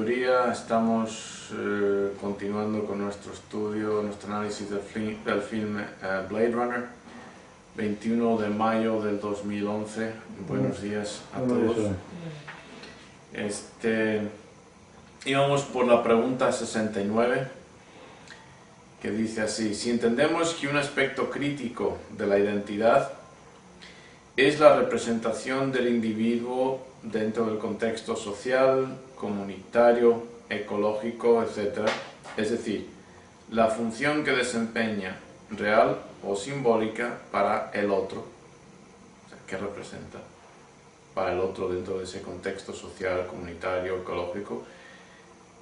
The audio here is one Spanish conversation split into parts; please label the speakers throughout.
Speaker 1: sabiduría. Estamos continuando con nuestro estudio, nuestro análisis del film Blade Runner, 21 de mayo del 2011. Buenos días a todos. Íbamos por la pregunta 69, que dice así: si entendemos que un aspecto crítico de la identidad es la representación del individuo dentro del contexto social, comunitario, ecológico, etc., es decir, la función que desempeña, real o simbólica, para el otro, o sea, ¿qué representa para el otro dentro de ese contexto social, comunitario, ecológico?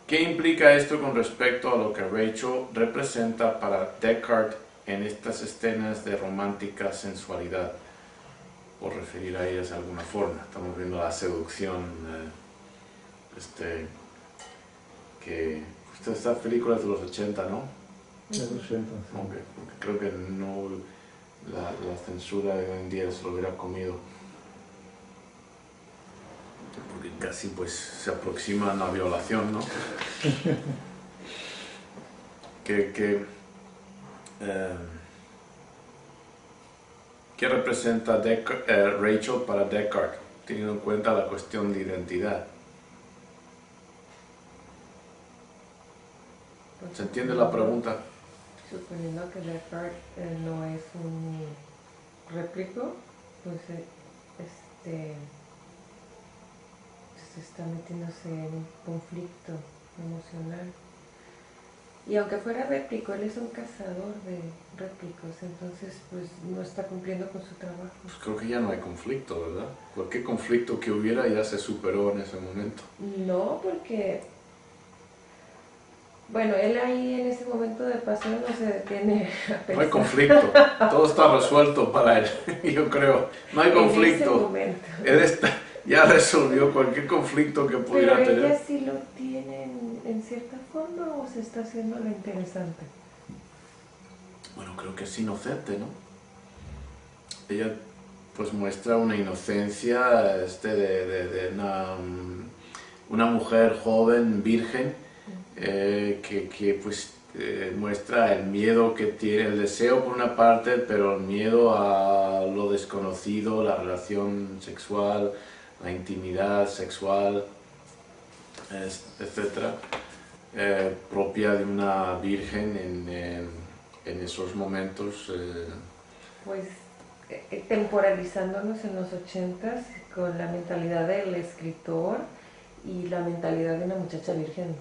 Speaker 1: ¿Qué implica esto con respecto a lo que Rachel representa para Descartes en estas escenas de romántica sensualidad? Por referir a ellas de alguna forma. Estamos viendo la seducción, que esta película es de los 80, ¿no?
Speaker 2: De los 80, sí.
Speaker 1: Aunque creo que no, la censura de hoy en día se lo hubiera comido, porque casi pues se aproxima a una violación, ¿no? ¿Qué representa Rachel para Descartes, teniendo en cuenta la cuestión de identidad? ¿Se entiende la pregunta?
Speaker 3: Suponiendo que Descartes no es un réplico, pues está metiéndose en un conflicto emocional. Y aunque fuera réplico, él es un cazador de réplicos, entonces pues no está cumpliendo con su trabajo.
Speaker 1: Pues creo que ya no hay conflicto, ¿verdad? Cualquier conflicto que hubiera ya se superó en ese momento.
Speaker 3: No, porque, bueno, él ahí en ese momento de pasión no se detiene a pensar.
Speaker 1: No hay conflicto, todo está resuelto para él, yo creo. No hay conflicto.
Speaker 3: En ese momento.
Speaker 1: Él ya resolvió cualquier conflicto que pudiera tener.
Speaker 3: Pero ella sí lo tiene en cierta forma, o se está haciendo lo interesante.
Speaker 1: Bueno, creo que es inocente, ¿no? Ella pues muestra una inocencia de una mujer joven, virgen, que pues muestra el miedo que tiene, el deseo por una parte, pero el miedo a lo desconocido, la relación sexual, la intimidad sexual, etcétera, propia de una virgen en esos momentos.
Speaker 3: Pues temporalizándonos en los 80s con la mentalidad del escritor y la mentalidad de una muchacha virgen.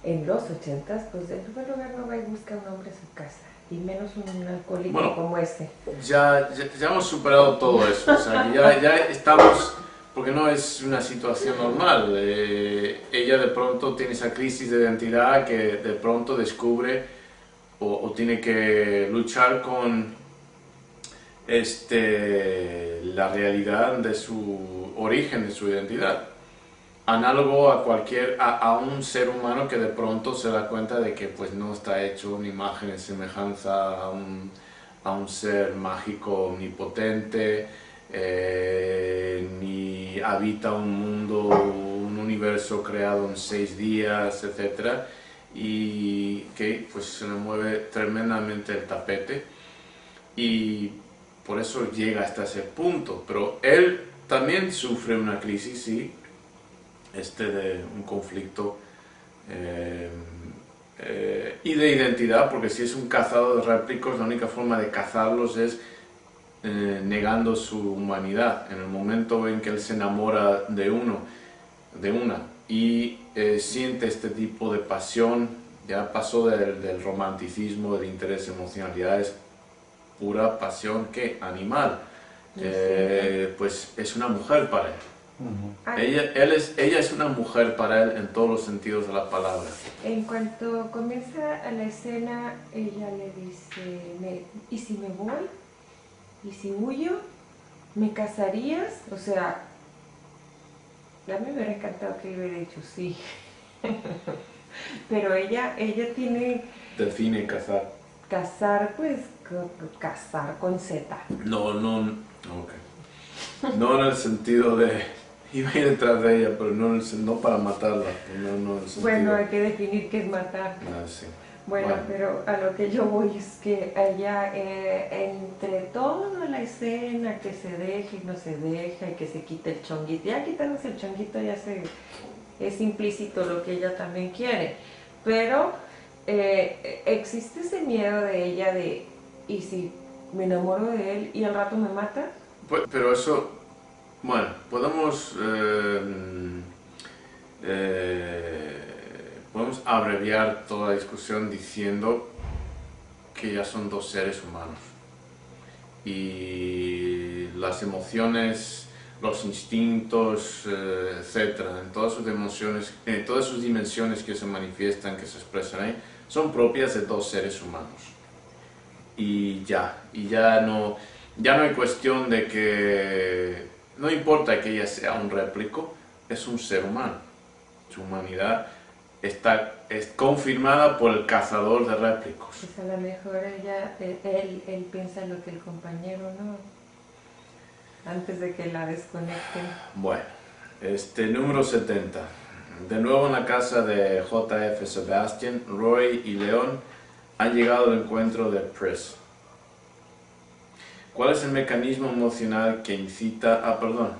Speaker 3: En los 80s, pues en primer lugar no va y busca un hombre a su casa, y menos un alcohólico como este.
Speaker 1: Ya hemos superado todo eso, o sea, ya estamos, porque no es una situación normal. Ella de pronto tiene esa crisis de identidad que de pronto descubre o tiene que luchar con la realidad de su origen, de su identidad. Análogo a un ser humano que de pronto se da cuenta de que pues no está hecho una imagen en semejanza a un ser mágico omnipotente, ni habita un mundo, un universo creado en 6 días, etc. Y que pues se le mueve tremendamente el tapete, y por eso llega hasta ese punto. Pero él también sufre una crisis, sí, de un conflicto y de identidad, porque si es un cazador de réplicos, la única forma de cazarlos es negando su humanidad. En el momento en que él se enamora de una y siente este tipo de pasión, ya pasó del romanticismo, del interés emocional, ya es pura pasión, que animal. Pues es una mujer para él. Ella es una mujer para él en todos los sentidos de la palabra.
Speaker 3: En cuanto comienza la escena, ella le dice: ¿y si me voy? ¿Y si huyo? ¿Me casarías? O sea, a mí me hubiera encantado que le hubiera dicho sí. Pero ella tiene...
Speaker 1: Define cazar.
Speaker 3: Cazar, pues, cazar con Z.
Speaker 1: No, ok. No en el sentido de Iba a ir detrás de ella, pero no para matarla. No en el sentido.
Speaker 3: Bueno, hay que definir qué es matar.
Speaker 1: Ah, sí.
Speaker 3: Bueno, pero a lo que yo voy es que allá, entre toda la escena que se deja y no se deja y que se quita el chonguito, ya quitándose el chonguito ya es implícito lo que ella también quiere, pero existe ese miedo de ella de, ¿y si me enamoro de él y al rato me mata?
Speaker 1: Pero eso, bueno, podemos abreviar toda la discusión diciendo que ya son dos seres humanos y las emociones, los instintos, etcétera, en todas sus dimensiones que se manifiestan, que se expresan ahí, son propias de dos seres humanos. Y ya no hay cuestión de que no importa que ella sea un réplico, es un ser humano. Su humanidad es confirmada por el cazador de réplicos.
Speaker 3: Pues a lo mejor él piensa lo que el compañero no, antes de que la desconecten.
Speaker 1: Bueno, número 70. De nuevo en la casa de J.F. Sebastian, Roy y Leon han llegado al encuentro de Pris. ¿Cuál es el mecanismo emocional que incita a... Perdón,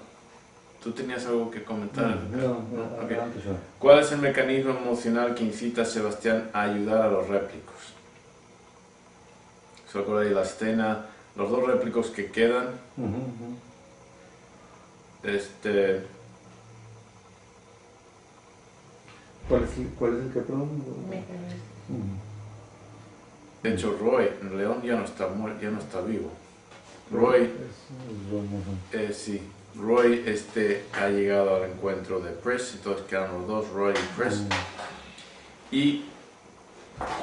Speaker 1: ¿tú tenías algo que comentar?
Speaker 2: No,
Speaker 1: Okay.
Speaker 2: antes yo.
Speaker 1: ¿Cuál es el mecanismo emocional que incita a Sebastián a ayudar a los réplicos? ¿Se acuerda de la escena? Los dos réplicos que quedan.
Speaker 2: ¿Cuál es el que perdón?
Speaker 3: Mecanismo.
Speaker 1: De hecho, León ya no está vivo. Roy, sí, Roy ha llegado al encuentro de Pris, entonces quedan los dos, Roy y Pris. Y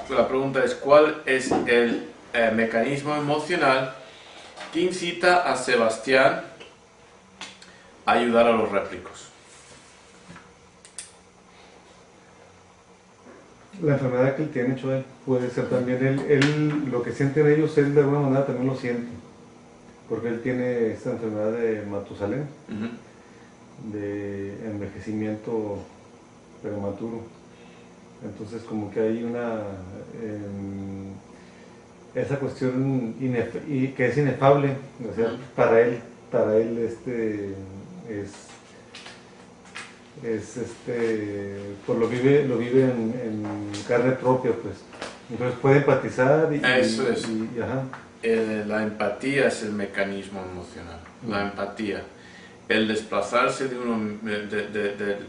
Speaker 1: la pregunta es, ¿cuál es el mecanismo emocional que incita a Sebastián a ayudar a los réplicos?
Speaker 2: La enfermedad que él tiene, Choy, puede ser también él lo que sienten ellos, él de alguna manera también lo siente, porque él tiene esta enfermedad de Matusalén, de envejecimiento prematuro. Entonces como que hay esa cuestión que es inefable, o sea, para él pues lo vive en carne propia, pues. Entonces puede empatizar
Speaker 1: Eso es.
Speaker 2: Ajá.
Speaker 1: La empatía es el mecanismo emocional. La empatía. El desplazarse del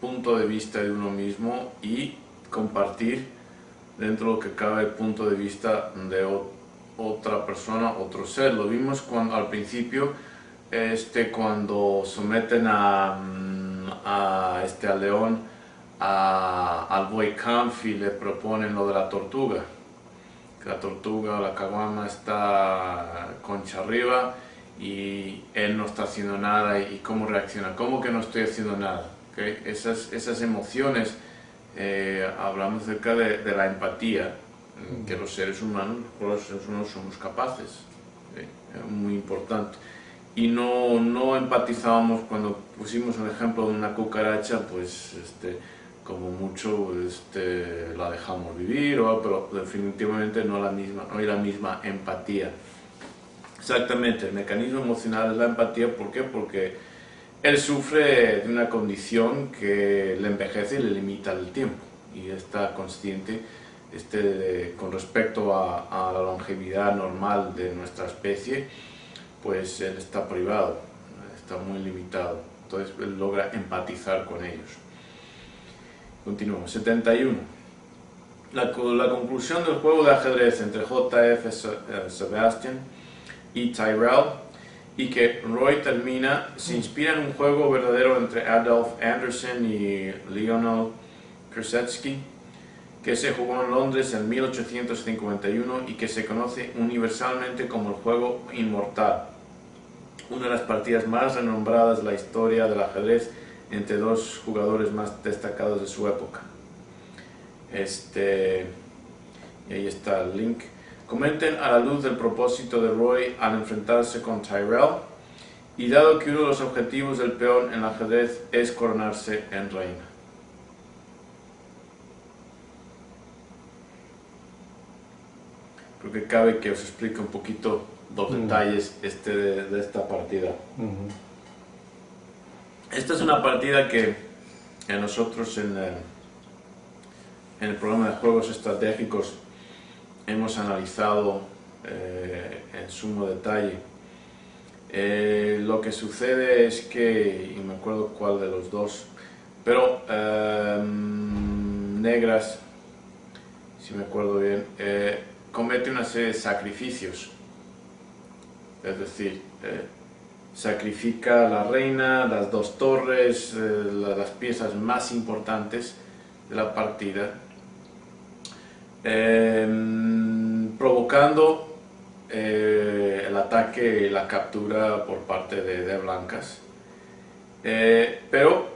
Speaker 1: punto de vista de uno mismo y compartir dentro de lo que cabe el punto de vista de otra persona, otro ser. Lo vimos al principio, cuando someten a León al Boy Kampf y le proponen lo de la tortuga. Que la tortuga, la caguama, está concha arriba y él no está haciendo nada. ¿Y cómo reacciona? ¿Cómo que no estoy haciendo nada? ¿Okay? Esas emociones, hablamos acerca de la empatía, que los seres humanos somos capaces. ¿Okay? Es muy importante. Y no empatizábamos cuando pusimos el ejemplo de una cucaracha, pues como mucho la dejamos vivir, pero definitivamente no hay la misma empatía. Exactamente, el mecanismo emocional es la empatía. ¿Por qué? Porque él sufre de una condición que le envejece y le limita el tiempo, y está consciente con respecto a la longevidad normal de nuestra especie, pues él está privado, está muy limitado, entonces él logra empatizar con ellos. Continuamos. 71. La conclusión del juego de ajedrez entre J.F. Sebastian y Tyrell, y que Roy termina, se inspira en un juego verdadero entre Adolf Anderson y Lionel Krasetsky, que se jugó en Londres en 1851 y que se conoce universalmente como el juego inmortal, una de las partidas más renombradas de la historia del ajedrez entre dos jugadores más destacados de su época. Y ahí está el link. Comenten a la luz del propósito de Roy al enfrentarse con Tyrell y dado que uno de los objetivos del peón en el ajedrez es coronarse en reina. Creo que cabe que os explique un poquito los detalles de esta partida. Esta es una partida que nosotros en el programa de juegos estratégicos hemos analizado en sumo detalle. Lo que sucede es que, y me acuerdo cuál de los dos, pero Negras, si me acuerdo bien, comete una serie de sacrificios, es decir, sacrifica a la reina, las dos torres, las piezas más importantes de la partida, provocando el ataque y la captura por parte de blancas, pero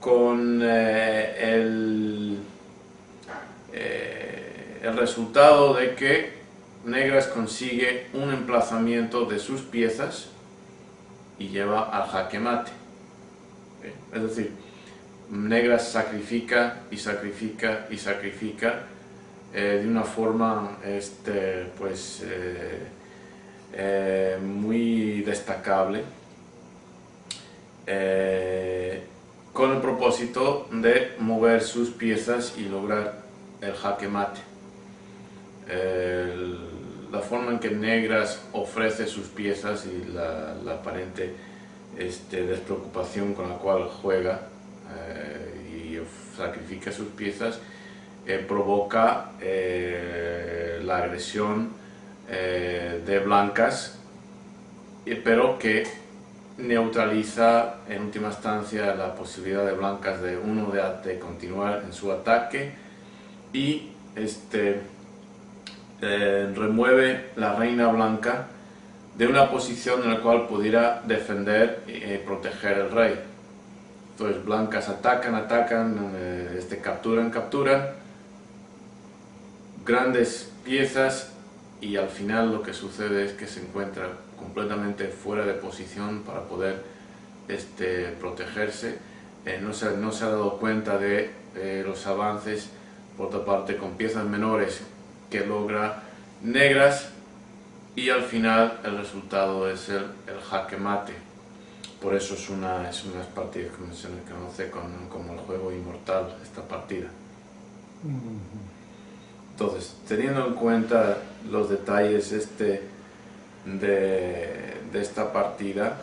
Speaker 1: con el resultado de que Negras consigue un emplazamiento de sus piezas y lleva al jaque mate. Es decir, Negras sacrifica y sacrifica y sacrifica de una forma muy destacable, con el propósito de mover sus piezas y lograr el jaque mate. La forma en que Negras ofrece sus piezas y la aparente despreocupación con la cual juega y sacrifica sus piezas provoca la agresión de blancas, pero que neutraliza en última instancia la posibilidad de blancas de continuar en su ataque y remueve la reina blanca de una posición en la cual pudiera defender y proteger el rey. Entonces blancas atacan, capturan, grandes piezas, y al final lo que sucede es que se encuentra completamente fuera de posición para poder protegerse. No se ha dado cuenta de los avances, por otra parte, con piezas menores que logra Negras, y al final el resultado es el jaque mate. Por eso es una de las partidas que se conoce como el juego inmortal, esta partida. Entonces, teniendo en cuenta los detalles de esta partida,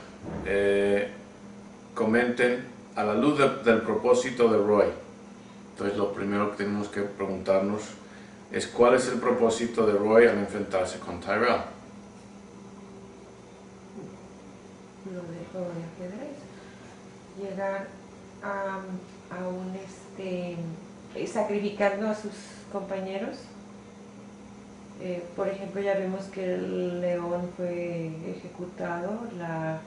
Speaker 1: comenten a la luz del propósito de Roy. Entonces, lo primero que tenemos que preguntarnos es cuál es el propósito de Roy al enfrentarse con Tyrell.
Speaker 3: Lo del juego de ajedrez, llegar a un sacrificando a sus compañeros. Por ejemplo, ya vemos que el león fue ejecutado, la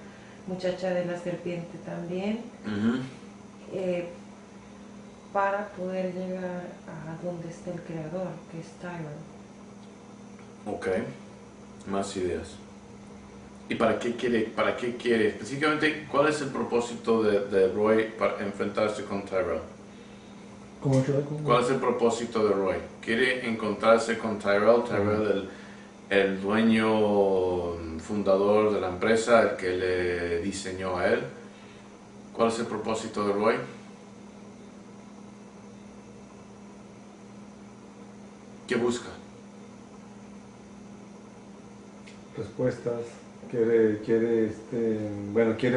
Speaker 3: muchacha de la serpiente también, para poder llegar a donde está el creador, que es Tyrell.
Speaker 1: Ok, más ideas. ¿Y para qué quiere? Específicamente, ¿cuál es el propósito de Roy para enfrentarse con Tyrell? ¿Cuál es el propósito de Roy? ¿Quiere encontrarse con Tyrell? Tyrell, el dueño fundador de la empresa, el que le diseñó a él. ¿Cuál es el propósito de Roy? ¿Qué busca?
Speaker 2: Respuestas. Quiere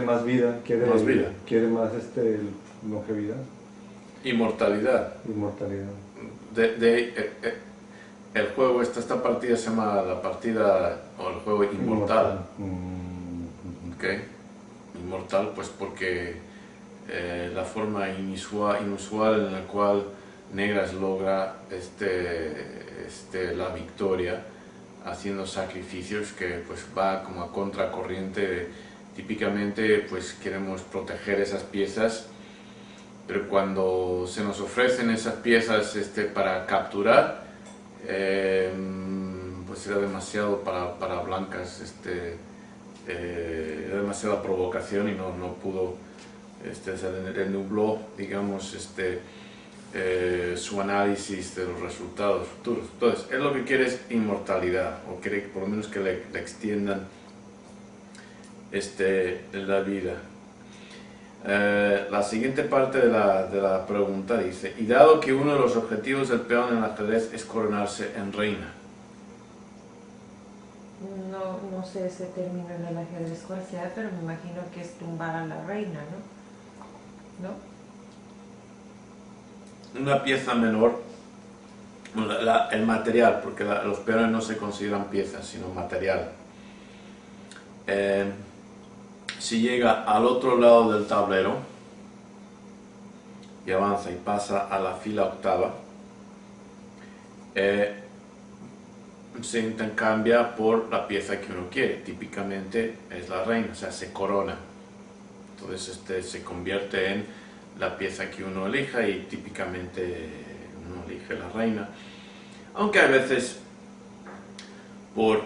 Speaker 2: más vida, quiere más longevidad.
Speaker 1: Inmortalidad. El juego, esta partida se llama la partida o el juego inmortal. Okay. Inmortal, pues porque la forma inusual en la cual Negras logra la victoria haciendo sacrificios, que pues va como a contracorriente. Típicamente pues queremos proteger esas piezas, pero cuando se nos ofrecen esas piezas para capturar, pues era demasiado para blancas era demasiada provocación y no pudo, se le nubló, digamos, su análisis de los resultados futuros. Entonces, él lo que quiere es inmortalidad, o quiere por lo menos que le extiendan la vida. La siguiente parte de la pregunta dice: y dado que uno de los objetivos del peón en el ajedrez es coronarse en reina.
Speaker 3: No sé ese término en el ajedrez cuál sea, pero me imagino que es tumbar a la reina, ¿no?
Speaker 1: Una pieza menor, bueno, el material, porque los peones no se consideran piezas, sino material. Si llega al otro lado del tablero y avanza y pasa a la fila octava, se intercambia por la pieza que uno quiere. Típicamente es la reina, o sea, se corona. Entonces se convierte en la pieza que uno elija y típicamente uno elige la reina. Aunque a veces por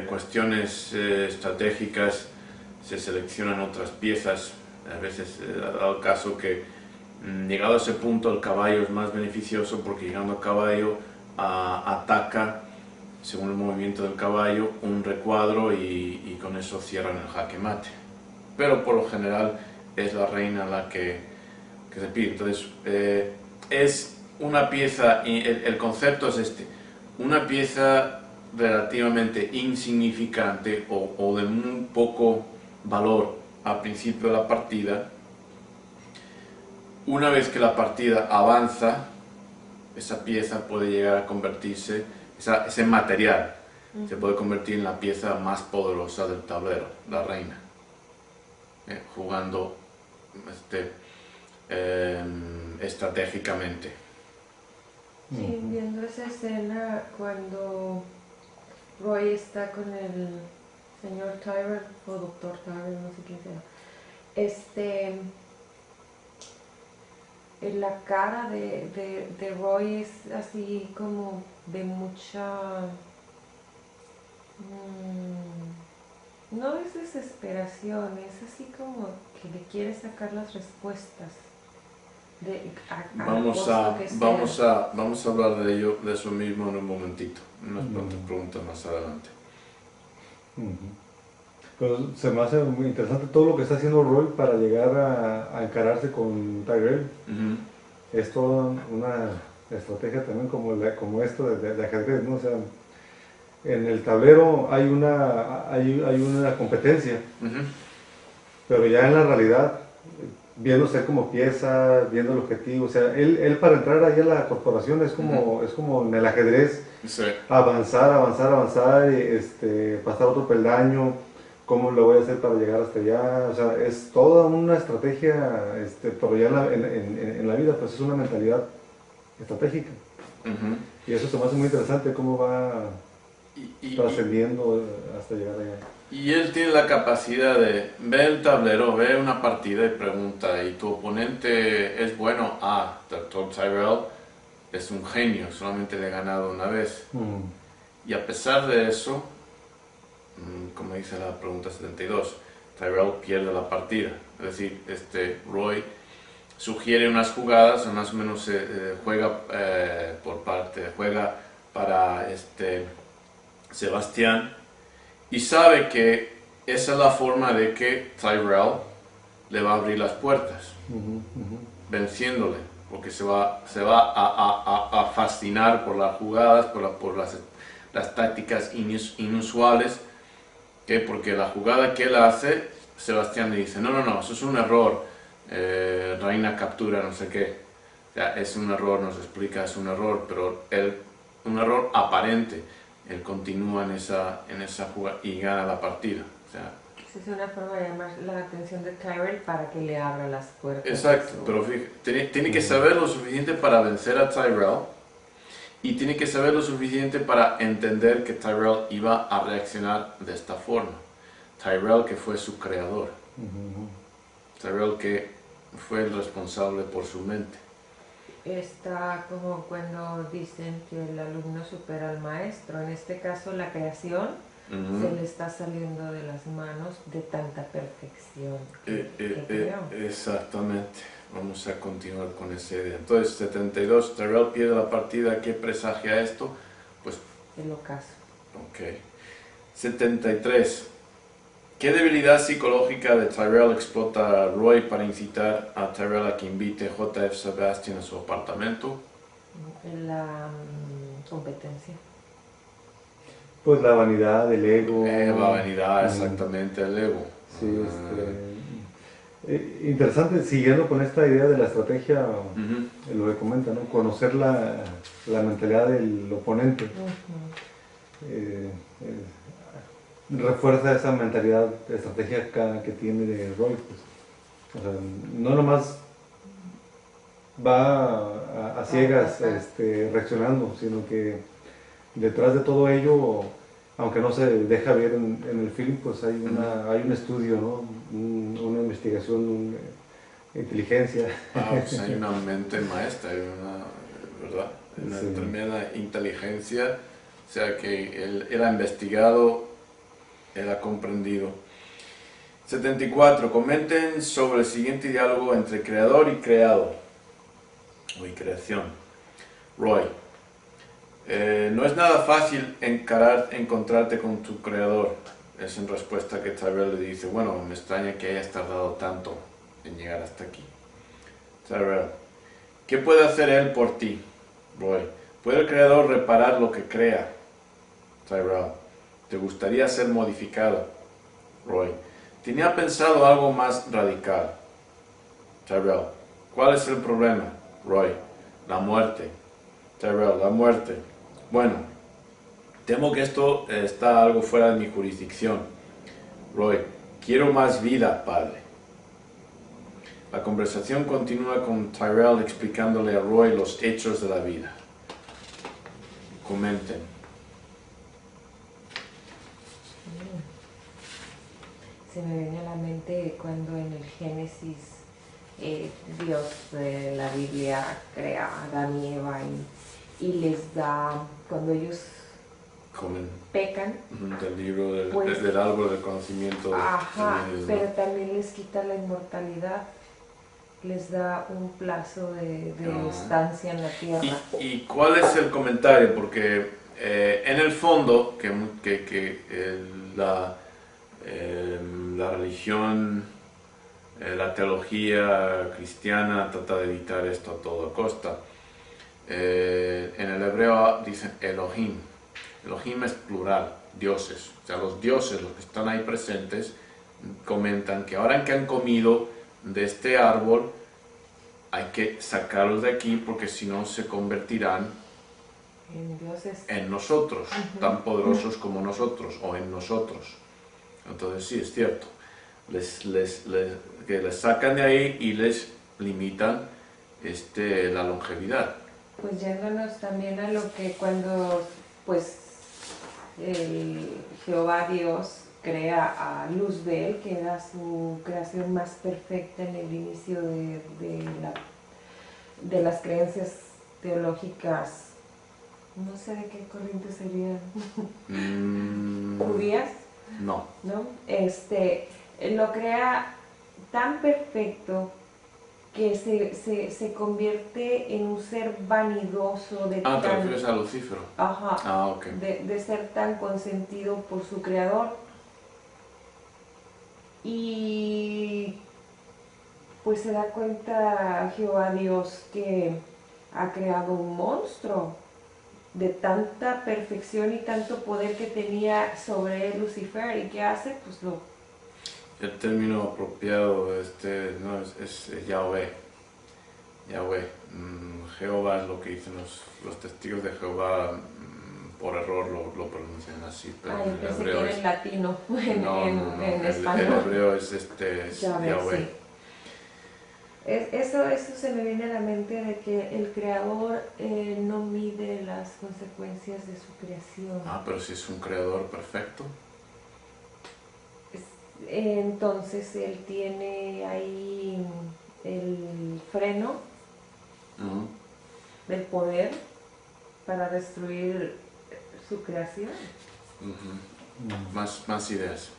Speaker 1: cuestiones estratégicas se seleccionan otras piezas. A veces ha dado el caso que llegado a ese punto el caballo es más beneficioso, porque llegando al caballo ataca, según el movimiento del caballo, un recuadro y con eso cierran el jaque mate. Pero por lo general es la reina la que se pide. Entonces es una pieza, y el concepto es una pieza relativamente insignificante o de muy poco valor al principio de la partida. Una vez que la partida avanza, esa pieza puede llegar a convertirse, ese material se puede convertir en la pieza más poderosa del tablero, la reina, jugando estratégicamente.
Speaker 3: Sí, viendo esa escena cuando Roy está con el señor Tyrell, o doctor Tyrell, no sé quién sea, en la cara de Roy es así como de mucha... no es desesperación, es así como que le quiere sacar las respuestas.
Speaker 1: Vamos a hablar de eso mismo en un momentito, unas preguntas más adelante.
Speaker 2: Pero se me hace muy interesante todo lo que está haciendo Roy para llegar a encararse con Tyrell. Es toda una estrategia también como esto de ajedrez, ¿no? O sea, en el tablero hay una competencia, pero ya en la realidad, viéndose como pieza, viendo el objetivo, o sea, él para entrar ahí a la corporación es como en el ajedrez,
Speaker 1: sí.
Speaker 2: avanzar, y pasar otro peldaño, cómo lo voy a hacer para llegar hasta allá, o sea, es toda una estrategia, pero ya en la vida, pues es una mentalidad estratégica. Y eso se me hace muy interesante, cómo va trascendiendo hasta llegar allá.
Speaker 1: Y él tiene la capacidad de ver el tablero, ver una partida y pregunta: ¿y tu oponente es bueno? Dr. Tyrell es un genio, solamente le he ganado una vez. Y a pesar de eso, como dice la pregunta 72, Tyrell pierde la partida. Es decir, Roy sugiere unas jugadas, más o menos juega para Sebastián, y sabe que esa es la forma de que Tyrell le va a abrir las puertas, venciéndole, porque se va a fascinar por las jugadas, por las tácticas inusuales, porque la jugada que él hace, Sebastián le dice: no, eso es un error, reina captura, no sé qué. O sea, es un error, nos explica, es un error, pero un error aparente. Él continúa en esa jugada y gana la partida. O sea,
Speaker 3: es una forma de llamar la atención de Tyrell para que le abra las puertas.
Speaker 1: Exacto, pero fíjate, tiene que saber lo suficiente para vencer a Tyrell, y tiene que saber lo suficiente para entender que Tyrell iba a reaccionar de esta forma. Tyrell, que fue su creador. Tyrell, que fue el responsable por su mente.
Speaker 3: Está como cuando dicen que el alumno supera al maestro. En este caso, la creación se le está saliendo de las manos de tanta perfección que creó.
Speaker 1: Exactamente. Vamos a continuar con esa idea. Entonces, 72, Tyrell pierde la partida. ¿Qué presagia esto? Pues,
Speaker 3: El ocaso.
Speaker 1: ok. 73. ¿Qué debilidad psicológica de Tyrell explota a Roy para incitar a Tyrell a que invite a J.F. Sebastian a su apartamento?
Speaker 3: La competencia.
Speaker 2: Pues la vanidad, el ego.
Speaker 1: La vanidad, exactamente, el ego.
Speaker 2: Sí, interesante, siguiendo con esta idea de la estrategia, lo que comenta, ¿no? Conocer la mentalidad del oponente. Refuerza esa mentalidad estratégica que tiene de Roy. Pues. O sea, no nomás va a ciegas reaccionando, sino que detrás de todo ello, aunque no se deja ver en el film, pues hay un estudio, ¿no? Una investigación, una inteligencia.
Speaker 1: Pues hay una mente maestra, hay ¿verdad? Una tremenda inteligencia, o sea que él ha investigado, él ha comprendido. 74. Comenten sobre el siguiente diálogo entre creador y creado, o y creación. Roy. No es nada fácil encontrarte con tu creador. Es en respuesta que Tyrell le dice, bueno, me extraña que hayas tardado tanto en llegar hasta aquí. Tyrell. ¿Qué puede hacer él por ti? Roy. ¿Puede el creador reparar lo que crea? Tyrell. ¿Te gustaría ser modificado? Roy. Tenía pensado algo más radical. Tyrell. ¿Cuál es el problema? Roy. La muerte. Tyrell. La muerte. Bueno, temo que esto está algo fuera de mi jurisdicción. Roy. Quiero más vida, padre. La conversación continúa con Tyrell explicándole a Roy los hechos de la vida. Comenten.
Speaker 3: Se me viene a la mente cuando en el Génesis Dios de la Biblia crea a Adán y Eva y les da, cuando ellos pecan,
Speaker 1: del libro
Speaker 3: pues,
Speaker 1: del árbol del conocimiento.
Speaker 3: Ajá, pero también les quita la inmortalidad, les da un plazo de estancia en la tierra.
Speaker 1: ¿Y cuál es el comentario? Porque en el fondo la religión, la teología cristiana trata de evitar esto a toda costa. En el hebreo dicen Elohim. Elohim es plural, dioses. O sea, los dioses, los que están ahí presentes, comentan que ahora que han comido de este árbol, hay que sacarlos de aquí porque si no se convertirán en nosotros, tan poderosos como nosotros, o en nosotros. Entonces sí, es cierto. Que les sacan de ahí y les limitan la longevidad.
Speaker 3: Pues yéndonos también a lo que cuando pues Jehová Dios crea a Luzbel, que era su creación más perfecta en el inicio de las creencias teológicas, no sé de qué corriente serían, judías.
Speaker 1: No.
Speaker 3: Lo crea tan perfecto que se convierte en un ser vanidoso de
Speaker 1: ¿te refieres a Lucífero?
Speaker 3: Ajá.
Speaker 1: Okay.
Speaker 3: De ser tan consentido por su creador. Y pues se da cuenta Jehová Dios que ha creado un monstruo de tanta perfección y tanto poder que tenía sobre él Lucifer. ¿Y qué hace? Pues
Speaker 1: el término apropiado es Yahweh. Yahweh. Jehová es lo que dicen los testigos de Jehová, por error lo pronuncian así, pero
Speaker 3: en hebreo es latino, en español.
Speaker 1: El hebreo es Yahweh.
Speaker 3: Sí. Eso se me viene a la mente de que el creador no mide las consecuencias de su creación.
Speaker 1: Pero si es un creador perfecto.
Speaker 3: Entonces él tiene ahí el freno del poder para destruir su creación.
Speaker 1: más ideas.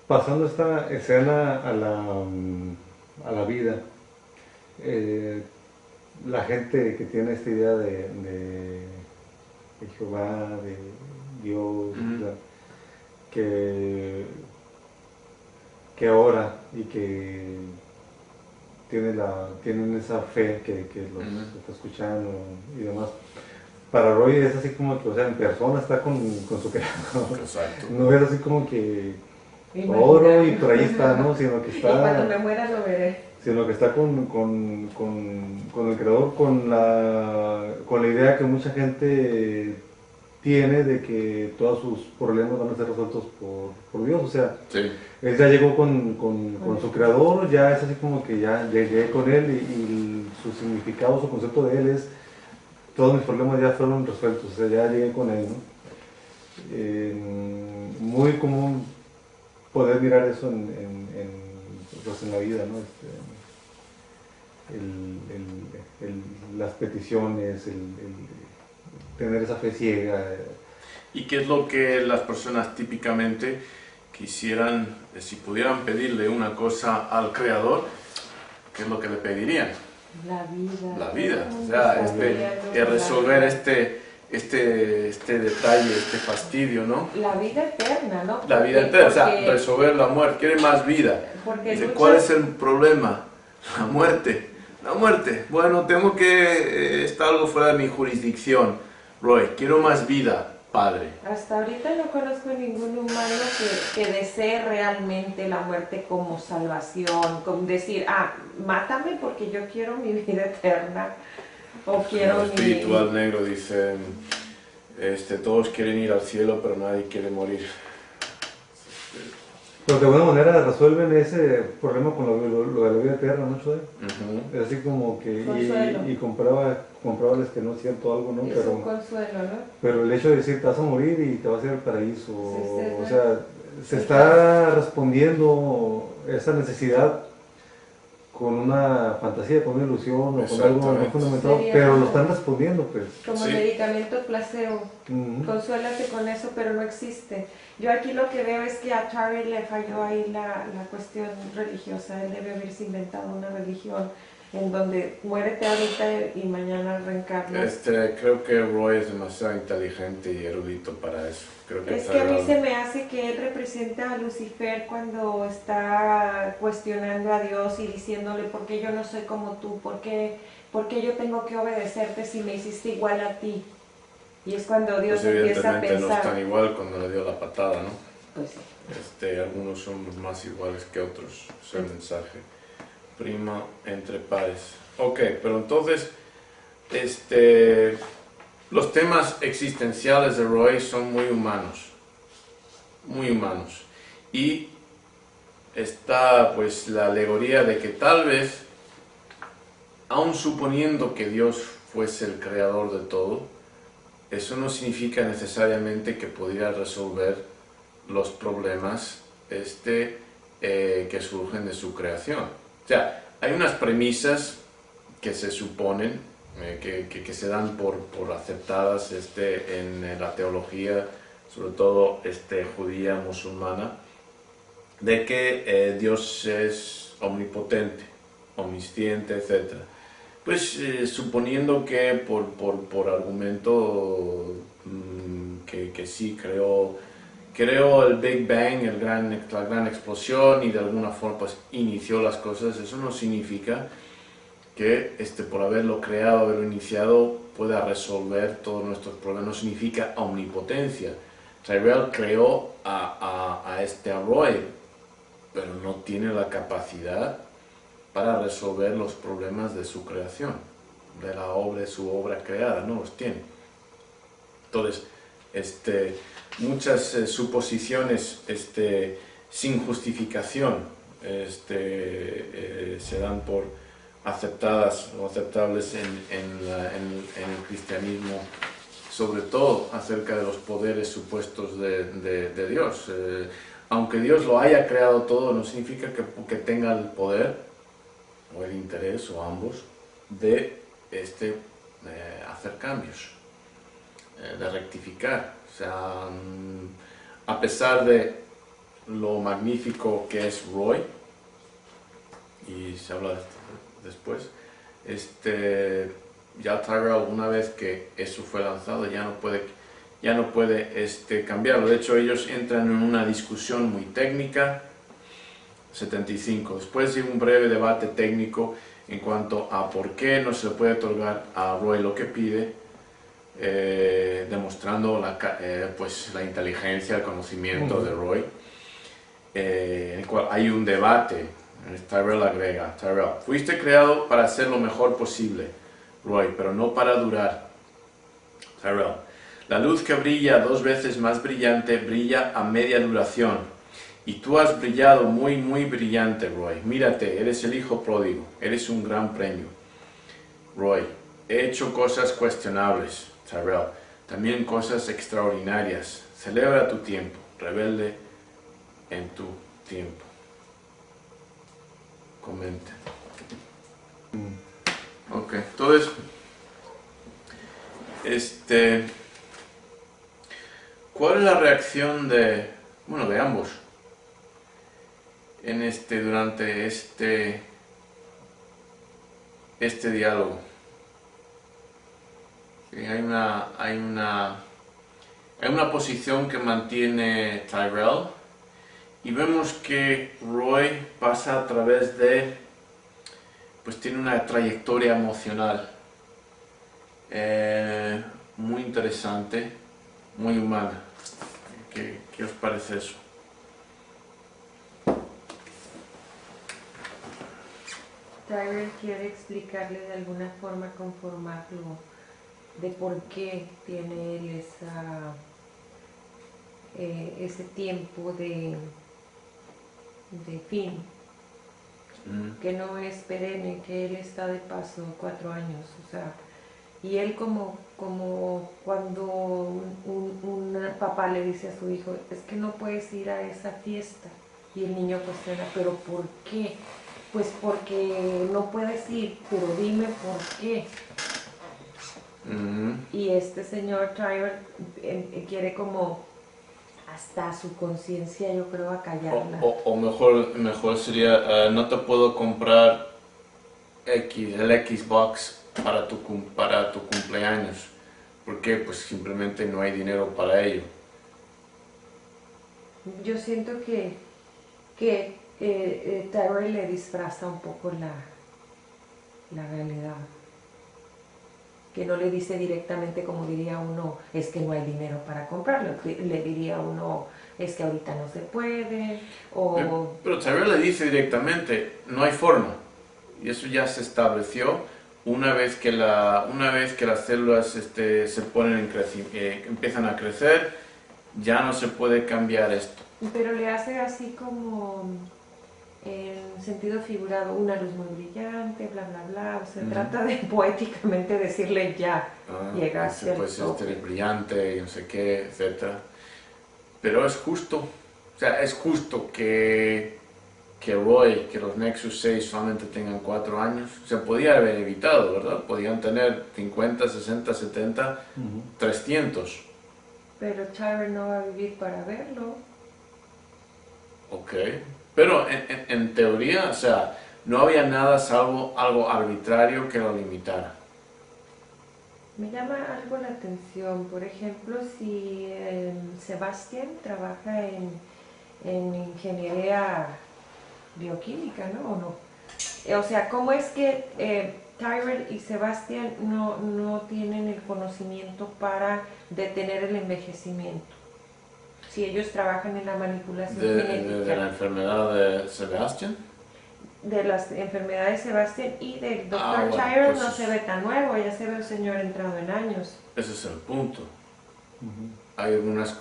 Speaker 2: Pasando esta escena a la vida, la gente que tiene esta idea de Jehová, de Dios, o sea, que ora y que tienen esa fe que los está escuchando y demás. Para Roy es así como que, o sea, en persona está con su creador.
Speaker 1: Exacto.
Speaker 2: No es así como que oro y por ahí está, ¿no? Sino que está...
Speaker 3: Y cuando me muera lo veré.
Speaker 2: Sino que está con el creador, con la idea que mucha gente tiene de que todos sus problemas van a ser resueltos por Dios. O sea,
Speaker 1: sí.
Speaker 2: Él ya llegó con su creador, ya es así como que ya llegué con él y su significado, su concepto de él es todos mis problemas ya fueron resueltos, o sea, ya llegué con él, ¿no? Muy común poder mirar eso pues en la vida, ¿no? Las peticiones, tener esa fe ciega.
Speaker 1: ¿Y qué es lo que las personas típicamente quisieran, si pudieran pedirle una cosa al Creador, qué es lo que le pedirían?
Speaker 3: La vida.
Speaker 1: La vida, o sea, resolver este detalle, este fastidio, ¿no?
Speaker 3: La vida eterna, ¿no?
Speaker 1: La vida eterna, o sea, resolver la muerte, quiere más vida. Dice, ¿cuál es el problema? La muerte. La muerte. Bueno, tengo que... está algo fuera de mi jurisdicción. Roy, quiero más vida, Padre.
Speaker 3: Hasta ahorita no conozco ningún humano que desee realmente la muerte como salvación, como decir, mátame porque yo quiero mi vida eterna, o quiero
Speaker 1: el espiritual negro dice, todos quieren ir al cielo, pero nadie quiere morir.
Speaker 2: Pero de alguna manera resuelven ese problema con lo de la vida eterna, ¿no, Choy? Es así como que... Y comprobales que no es cierto algo, ¿no?
Speaker 3: Es un consuelo, ¿no?
Speaker 2: Pero el hecho de decir, te vas a morir y te vas a ir al paraíso, o sea, se está respondiendo esa necesidad con una fantasía, con una ilusión o con algo no fundamentado, pero lo están respondiendo, pues.
Speaker 3: Como medicamento placebo, consuélate con eso, pero no existe. Yo aquí lo que veo es que a Charlie le falló ahí la cuestión religiosa. Él debe haberse inventado una religión en donde muérete ahorita y mañana reencarnas.
Speaker 1: Creo que Roy es demasiado inteligente y erudito para eso. Creo que
Speaker 3: es que a mí se me hace que él representa a Lucifer cuando está cuestionando a Dios y diciéndole, ¿por qué yo no soy como tú? ¿Por qué yo tengo que obedecerte si me hiciste igual a ti? Y es cuando Dios empieza a pensar...
Speaker 1: no están igual cuando le dio la patada, ¿no?
Speaker 3: Pues sí.
Speaker 1: Algunos son más iguales que otros, es el mensaje. Prima entre pares. Ok, pero entonces, los temas existenciales de Roy son muy humanos. Muy humanos. Y está pues la alegoría de que tal vez, aun suponiendo que Dios fuese el creador de todo, eso no significa necesariamente que pudiera resolver los problemas que surgen de su creación. O sea, hay unas premisas que se suponen, que se dan por aceptadas en la teología, sobre todo judía, musulmana, de que Dios es omnipotente, omnisciente, etc. Pues suponiendo que por argumento que sí creó el Big Bang, la gran explosión, y de alguna forma pues inició las cosas, eso no significa que por haberlo creado, haberlo iniciado, pueda resolver todos nuestros problemas. No significa omnipotencia. Tyrell creó a Roy, pero no tiene la capacidad para resolver los problemas de su creación, de su obra creada, no los tiene. Entonces, muchas suposiciones sin justificación se dan por aceptadas o aceptables en el cristianismo, sobre todo acerca de los poderes supuestos de Dios. Aunque Dios lo haya creado todo, no significa que tenga el poder o el interés, o ambos, de hacer cambios. de rectificar. O sea, a pesar de lo magnífico que es Roy, y se habla de esto después, ya Tyrell, una vez que eso fue lanzado, ya no puede cambiarlo. De hecho, ellos entran en una discusión muy técnica. 75. Después de un breve debate técnico en cuanto a por qué no se le puede otorgar a Roy lo que pide, demostrando pues, la inteligencia, el conocimiento de Roy, en el cual hay un debate. Tyrell agrega: Tyrell, fuiste creado para hacer lo mejor posible, Roy, pero no para durar. Tyrell, la luz que brilla 2 veces más brillante brilla a media duración. Y tú has brillado muy, muy brillante, Roy. Mírate, eres el hijo pródigo, eres un gran premio. Roy, he hecho cosas cuestionables, Tyrell, también cosas extraordinarias. Celebra tu tiempo, rebelde en tu tiempo. Comenten. Ok, entonces, ¿cuál es la reacción de ambos en durante este diálogo? Sí, hay una posición que mantiene Tyrell, y vemos que Roy pasa a través pues tiene una trayectoria emocional muy interesante, muy humana. ¿Qué os parece eso?
Speaker 3: Tyrell quiere explicarle de alguna forma, conformarlo de por qué tiene él ese tiempo de fin, que no es perenne, que él está de paso 4 años, o sea, y él como cuando un papá le dice a su hijo, es que no puedes ir a esa fiesta, y el niño cuestiona, pero ¿por qué? Pues porque no puedes ir, pero dime por qué. Y este señor Tyrell quiere como hasta su conciencia, yo creo, acallarla.
Speaker 1: O mejor sería, no te puedo comprar el Xbox para tu cumpleaños. ¿Por qué? Pues simplemente no hay dinero para ello.
Speaker 3: Yo siento que Tyrell le disfraza un poco la realidad. Que no le dice directamente, como diría uno, es que no hay dinero para comprarlo. Le diría uno, es que ahorita no se puede, o...
Speaker 1: Pero Tyrell le dice directamente, no hay forma. Y eso ya se estableció una vez que las células se ponen empiezan a crecer, ya no se puede cambiar esto.
Speaker 3: Pero le hace así como en sentido figurado, una luz muy brillante, bla, bla, bla. O sea, trata de poéticamente decirle ya, llegaste al tope.
Speaker 1: Pues brillante y no sé qué, etc. Pero es justo, o sea, es justo que Roy, que los Nexus 6 solamente tengan 4 años. Se podía haber evitado, ¿verdad? Podían tener 50, 60, 70, 300.
Speaker 3: Pero Tyrell no va a vivir para verlo.
Speaker 1: Ok, pero en teoría, o sea, no había nada salvo algo arbitrario que lo limitara.
Speaker 3: Me llama algo la atención, por ejemplo, si Sebastián trabaja en ingeniería bioquímica, ¿no? ¿O no? O sea, ¿cómo es que Tyrell y Sebastián no tienen el conocimiento para detener el envejecimiento? Si ellos trabajan en la manipulación genética.
Speaker 1: ¿De la enfermedad de Sebastián?
Speaker 3: De las enfermedades de Sebastián y del Dr. Tyrell, pues no se ve tan nuevo, ya se ve un señor entrado en años.
Speaker 1: Ese es el punto. Hay algunos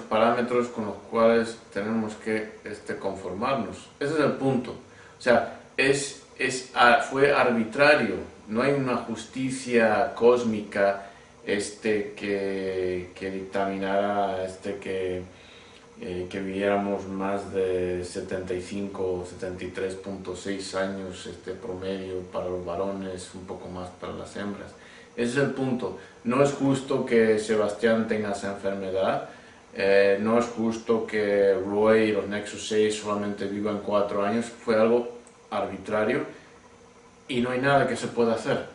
Speaker 1: parámetros con los cuales tenemos que conformarnos. Ese es el punto. O sea, fue arbitrario. No hay una justicia cósmica que dictaminara que viviéramos más de 75 o 73.6 años promedio para los varones, un poco más para las hembras. Ese es el punto. No es justo que Sebastián tenga esa enfermedad. No es justo que Roy y los Nexus 6 solamente vivan 4 años. Fue algo arbitrario y no hay nada que se pueda hacer.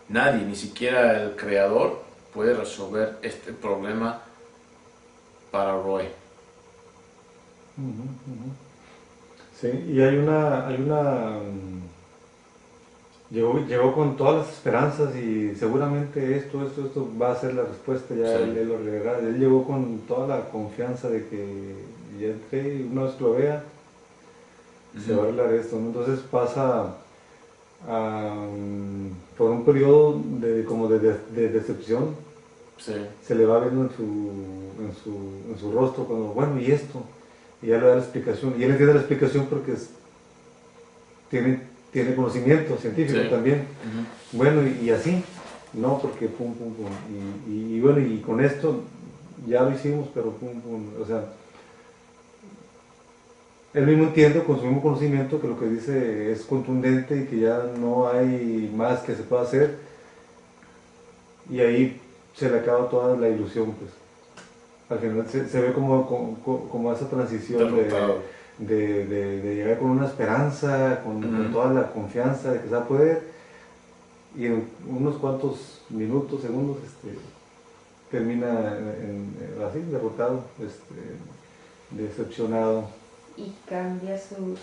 Speaker 1: Nadie, ni siquiera el creador, puede resolver este problema para Roy.
Speaker 2: Sí, y llegó con todas las esperanzas y seguramente esto va a ser la respuesta, ya
Speaker 1: Sí.
Speaker 2: él lo regará. Él llegó con toda la confianza de que ya entré y una vez que lo vea, se va a arreglar esto, ¿no? Entonces pasa por un periodo de decepción,
Speaker 1: Sí.
Speaker 2: se le va viendo en su rostro cuando, bueno, ¿y esto? Y ya le da la explicación, y él entiende la explicación porque tiene conocimiento científico
Speaker 1: Sí.
Speaker 2: también. Bueno, y así, no, porque pum, pum, pum. Y bueno, y con esto ya lo hicimos, pero pum, pum. O sea, él mismo entiende con su mismo conocimiento que lo que dice es contundente y que ya no hay más que se pueda hacer. Y ahí se le acaba toda la ilusión, pues. Al final se ve como esa transición
Speaker 1: Derrotado.
Speaker 2: de llegar con una esperanza, con toda la confianza de que se va a poder, y en unos cuantos minutos, segundos, termina así, derrotado, decepcionado.
Speaker 3: Y cambia sus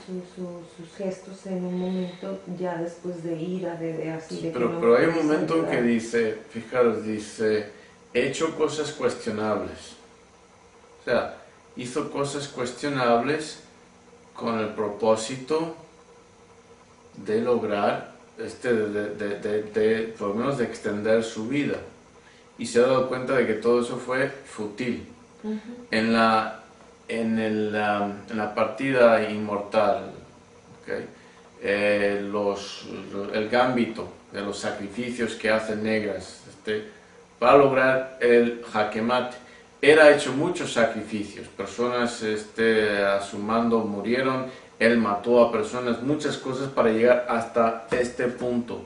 Speaker 3: gestos en un momento ya después de ira, de así, de que no
Speaker 1: Pero hay un
Speaker 3: puedes
Speaker 1: momento en que
Speaker 3: ayudar.
Speaker 1: dice, fijaros, dice, he hecho cosas cuestionables. O sea, hizo cosas cuestionables con el propósito de lograr, por lo menos de extender su vida. Y se ha dado cuenta de que todo eso fue fútil. En la partida inmortal, ¿okay? El gambito de los sacrificios que hacen negras para lograr el jaque mate. Él ha hecho muchos sacrificios, personas a su mando murieron, él mató a personas, muchas cosas para llegar hasta este punto,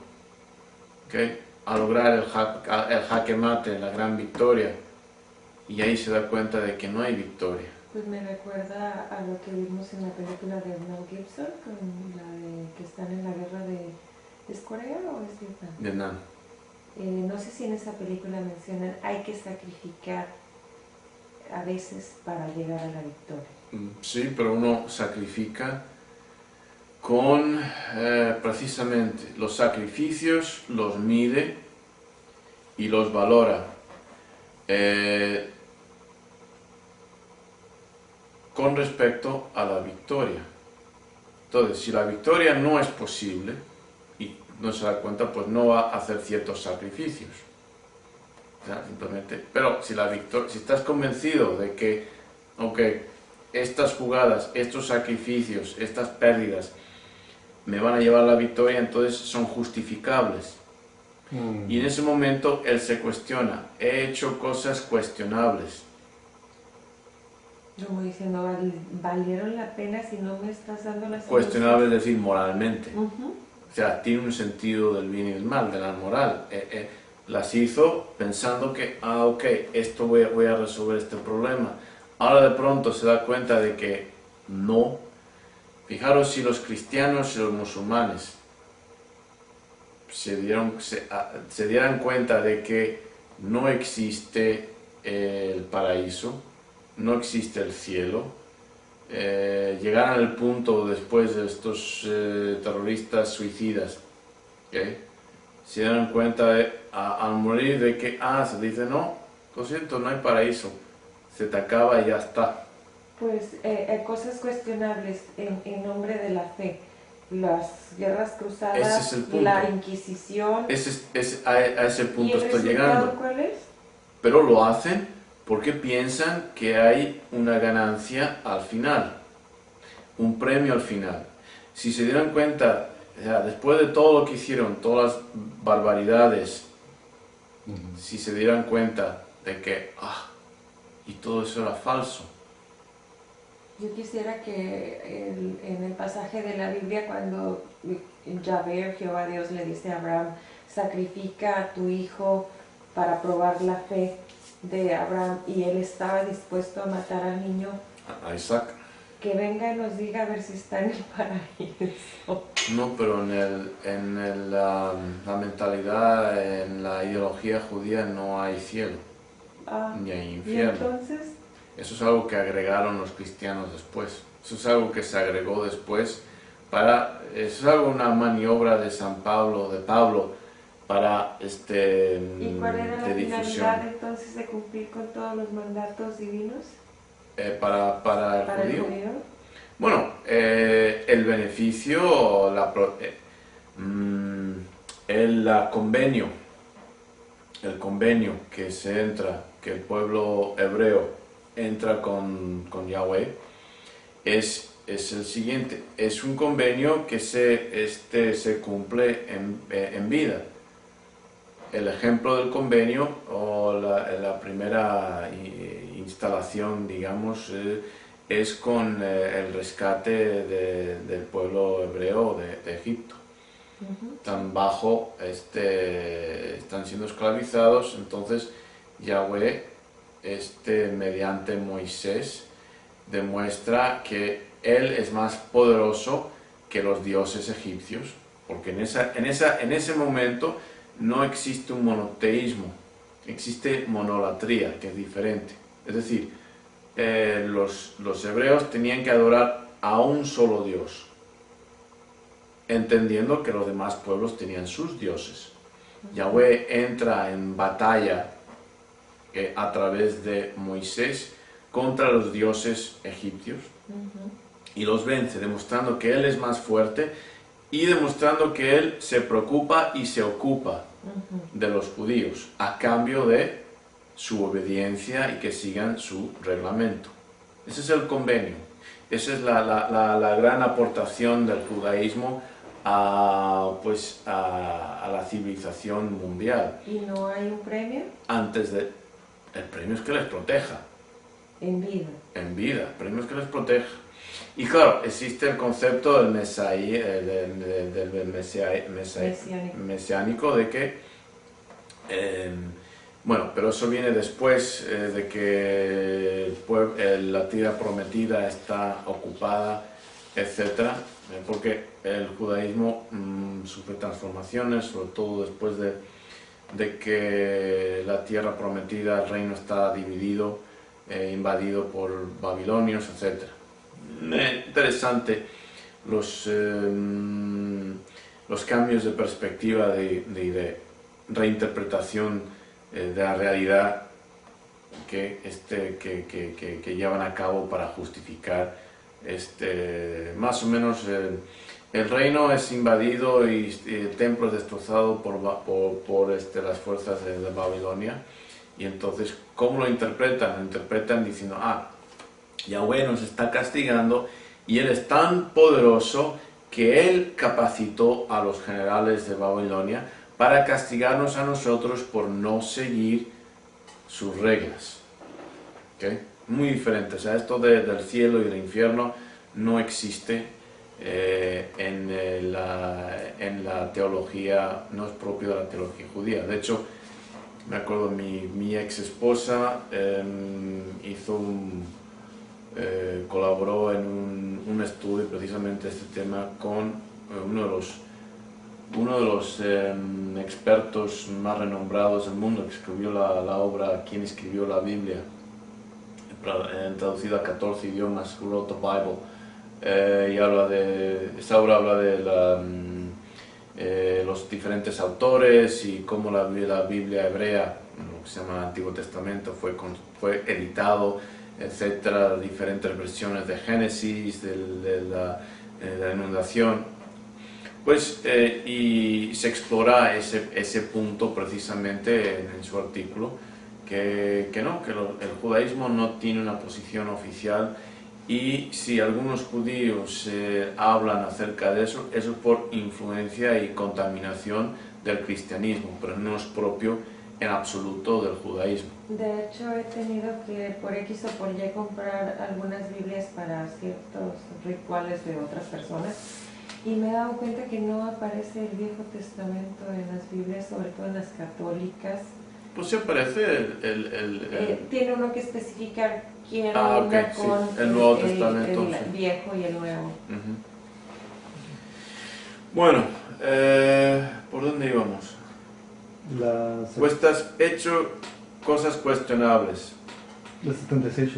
Speaker 1: ¿okay? A lograr el jaque mate, la gran victoria. Y ahí se da cuenta de que no hay victoria.
Speaker 3: Pues me recuerda a lo que vimos en la película de Mel Gibson, con la de que están en la guerra ¿es Corea o es Vietnam?
Speaker 1: Vietnam.
Speaker 3: No sé si en esa película mencionan, hay que sacrificar a veces para llegar a la victoria.
Speaker 1: Sí, pero uno sacrifica con precisamente los sacrificios, los mide y los valora. Con respecto a la victoria. Entonces, si la victoria no es posible y no se da cuenta, pues no va a hacer ciertos sacrificios. O sea, simplemente, pero si estás convencido de que, ok, estas jugadas, estos sacrificios, estas pérdidas me van a llevar a la victoria, entonces son justificables. Y en ese momento él se cuestiona, he hecho cosas cuestionables.
Speaker 3: Como diciendo, ¿valieron la pena si no me estás dando las
Speaker 1: Cuestionable es decir, moralmente.
Speaker 3: Uh-huh.
Speaker 1: O sea, tiene un sentido del bien y del mal, de la moral. Las hizo pensando que, ok, esto voy a resolver este problema. Ahora de pronto se da cuenta de que no. Fijaros si los cristianos y los musulmanes se dieran cuenta de que no existe el paraíso, no existe el cielo, llegaran al punto después de estos terroristas suicidas, ¿okay? Se dieran cuenta al morir de que, se dice, no, lo siento, no hay paraíso, se te acaba y ya está.
Speaker 3: Pues cosas cuestionables en nombre de la fe. Las guerras cruzadas,
Speaker 1: Ese es el punto.
Speaker 3: La Inquisición.
Speaker 1: A ese punto estoy llegando.
Speaker 3: ¿Cuál es?
Speaker 1: Pero lo hacen porque piensan que hay una ganancia al final, un premio al final. Si se dieran cuenta, o sea, después de todo lo que hicieron, todas las barbaridades, si se dieran cuenta de que, y todo eso era falso.
Speaker 3: Yo quisiera que en el pasaje de la Biblia, cuando Yahvé, Jehová Dios, le dice a Abraham, sacrifica a tu hijo para probar la fe de Abraham y él estaba dispuesto a matar al niño.
Speaker 1: A Isaac.
Speaker 3: Que venga y nos diga a ver si está en el paraíso.
Speaker 1: No, pero la mentalidad, en la ideología judía no hay cielo, ni hay infierno.
Speaker 3: ¿Y entonces?
Speaker 1: Eso es algo que agregaron los cristianos después. Eso es algo que se agregó después eso es una maniobra de Pablo, para
Speaker 3: ¿Y cuál era la
Speaker 1: difusión.
Speaker 3: finalidad entonces de cumplir con todos los mandatos divinos?
Speaker 1: Para el judío. Bueno, el beneficio, el convenio que el pueblo hebreo entra con Yahweh es el siguiente: es un convenio que se cumple en vida. El ejemplo del convenio, o la primera instalación, digamos, es con el rescate del pueblo hebreo de Egipto. Están siendo esclavizados, entonces Yahweh, mediante Moisés, demuestra que él es más poderoso que los dioses egipcios, porque en ese momento no existe un monoteísmo, existe monolatría, que es diferente. Es decir, los hebreos tenían que adorar a un solo Dios, entendiendo que los demás pueblos tenían sus dioses. Yahweh entra en batalla a través de Moisés contra los dioses egipcios y los vence, demostrando que él es más fuerte y demostrando que él se preocupa y se ocupa de los judíos a cambio de su obediencia y que sigan su reglamento. Ese es el convenio. Esa es la gran aportación del judaísmo a la civilización mundial.
Speaker 3: ¿Y no hay un premio?
Speaker 1: El premio es que les proteja.
Speaker 3: En vida.
Speaker 1: En vida, el premio es que les proteja. Y claro, existe el concepto del mesiánico, de que, pero eso viene después de que la tierra prometida está ocupada, etc. Porque el judaísmo sufre transformaciones, sobre todo después de que la tierra prometida, el reino está dividido, invadido por babilonios, etc. Interesante los cambios de perspectiva de reinterpretación de la realidad que llevan a cabo para justificar más o menos el reino es invadido y el templo es destrozado por las fuerzas de Babilonia. Y entonces, ¿cómo lo interpretan? Lo interpretan diciendo, Yahweh nos está castigando y él es tan poderoso que él capacitó a los generales de Babilonia para castigarnos a nosotros por no seguir sus reglas. ¿Okay? Muy diferente. O sea, esto del cielo y del infierno no existe en la teología, no es propio de la teología judía. De hecho, me acuerdo, mi ex esposa colaboró en un estudio precisamente de este tema con uno de los expertos más renombrados del mundo, que escribió la obra ¿Quién escribió la Biblia?, traducida a 14 idiomas, Who Wrote the Bible, y esta obra habla de los diferentes autores y cómo la Biblia hebrea, lo que se llama Antiguo Testamento, fue editado, etcétera, diferentes versiones de Génesis, de la inundación, y se explora ese punto precisamente en su artículo, que el judaísmo no tiene una posición oficial, y si algunos judíos hablan acerca de eso, eso es por influencia y contaminación del cristianismo, pero no es propio en absoluto del judaísmo.
Speaker 3: De hecho, he tenido que por X o por Y comprar algunas Biblias para ciertos rituales de otras personas, Y me he dado cuenta que no aparece el Viejo Testamento en las Biblias, sobre todo en las católicas.
Speaker 1: Pues se aparece
Speaker 3: tiene uno que especificar quién
Speaker 1: okay,
Speaker 3: con
Speaker 1: sí, el Nuevo Testamento.
Speaker 3: El
Speaker 1: sí.
Speaker 3: Viejo y el Nuevo.
Speaker 1: Bueno, ¿por dónde íbamos? Pues has hecho cosas cuestionables.
Speaker 2: La 76.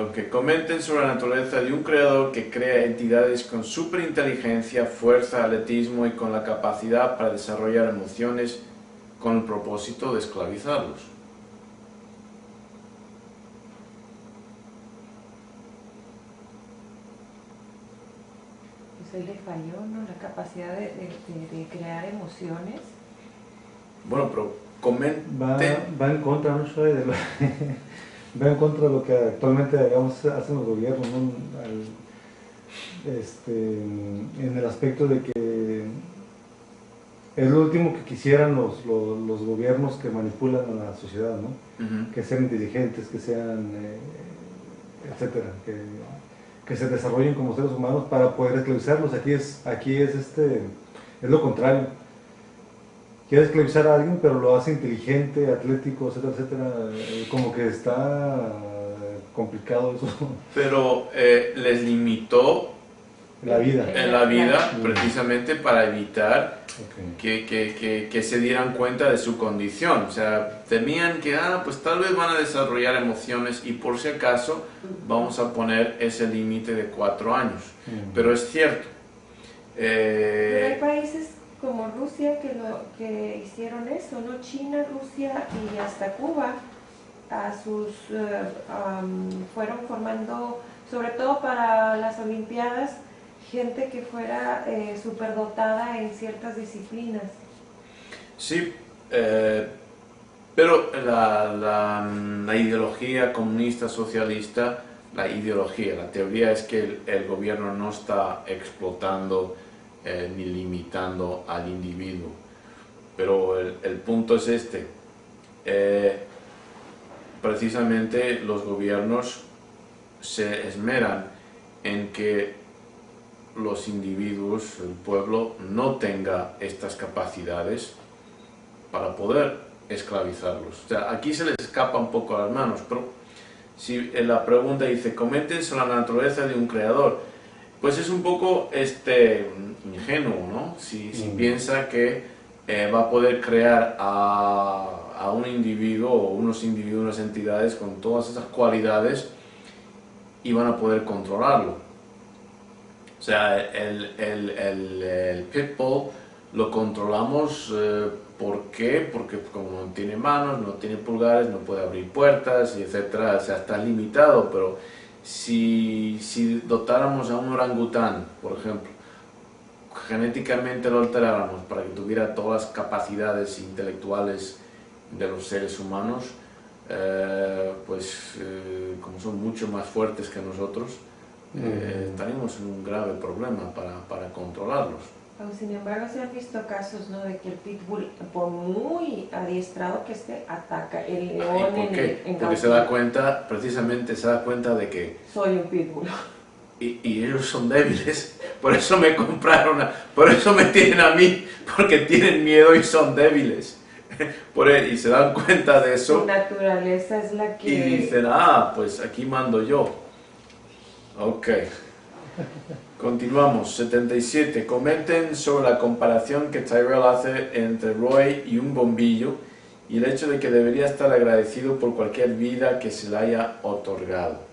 Speaker 1: Okay. Comenten sobre la naturaleza de un creador que crea entidades con superinteligencia, fuerza, atletismo y con la capacidad para desarrollar emociones con el propósito de esclavizarlos.
Speaker 3: Pues él le falló, ¿no? La capacidad de crear emociones.
Speaker 1: Bueno, pero comenten...
Speaker 2: Va en contra, ¿no? Va en contra de lo que actualmente hacen los gobiernos, ¿no? En el aspecto de que es lo último que quisieran los gobiernos que manipulan a la sociedad, ¿no? Que sean inteligentes, que sean, etcétera, que se desarrollen como seres humanos para poder esclavizarlos. Aquí es lo contrario. Quiere esclavizar a alguien, pero lo hace inteligente, atlético, etcétera, etcétera. Como que está complicado eso.
Speaker 1: Pero les limitó
Speaker 2: la vida.
Speaker 1: En la vida, precisamente para evitar que se dieran cuenta de su condición. O sea, temían que, pues tal vez van a desarrollar emociones y por si acaso vamos a poner ese límite de 4 años. Pero es cierto.
Speaker 3: Pero hay países como Rusia que hicieron eso, ¿no? China, Rusia y hasta Cuba fueron formando, sobre todo para las Olimpiadas, gente que fuera superdotada en ciertas disciplinas.
Speaker 1: Sí, pero la ideología comunista, socialista, la teoría es que el gobierno no está explotando ni limitando al individuo. Pero el punto es este. Precisamente los gobiernos se esmeran en que los individuos, el pueblo, no tenga estas capacidades para poder esclavizarlos. O sea, aquí se les escapa un poco a las manos, pero si la pregunta dice, comenten sobre la naturaleza de un creador, pues es un poco ingenuo, ¿no? Si piensa que va a poder crear a un individuo o unos individuos, unas entidades con todas esas cualidades y van a poder controlarlo. O sea, el pitbull lo controlamos, ¿por qué? Porque como no tiene manos, no tiene pulgares, no puede abrir puertas, etc. O sea, está limitado, pero si dotáramos a un orangután, por ejemplo, genéticamente lo alteráramos para que tuviera todas las capacidades intelectuales de los seres humanos, como son mucho más fuertes que nosotros, estaríamos en un grave problema para controlarlos.
Speaker 3: Sin embargo, se han visto casos, ¿no?, de que el pitbull, por muy adiestrado que esté, ataca el león.
Speaker 1: Porque se da cuenta, precisamente se da cuenta de que
Speaker 3: soy un pitbull.
Speaker 1: Y ellos son débiles, por eso me compraron, por eso me tienen a mí, porque tienen miedo y son débiles. Y se dan cuenta de eso.
Speaker 3: Su naturaleza es la que...
Speaker 1: Y dicen, pues aquí mando yo. Ok. Continuamos. 77. Comenten sobre la comparación que Tyrell hace entre Roy y un bombillo y el hecho de que debería estar agradecido por cualquier vida que se le haya otorgado.